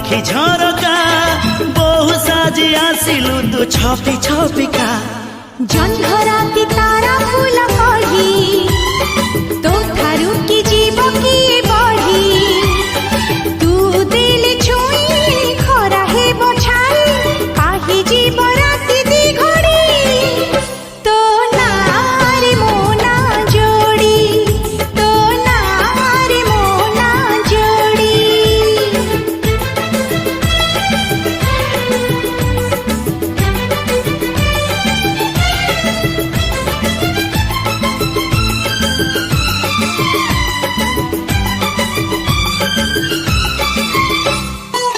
आखि झरका बहु साजी आसिलु तू छपी छपिका जन्धरा की तारा फूला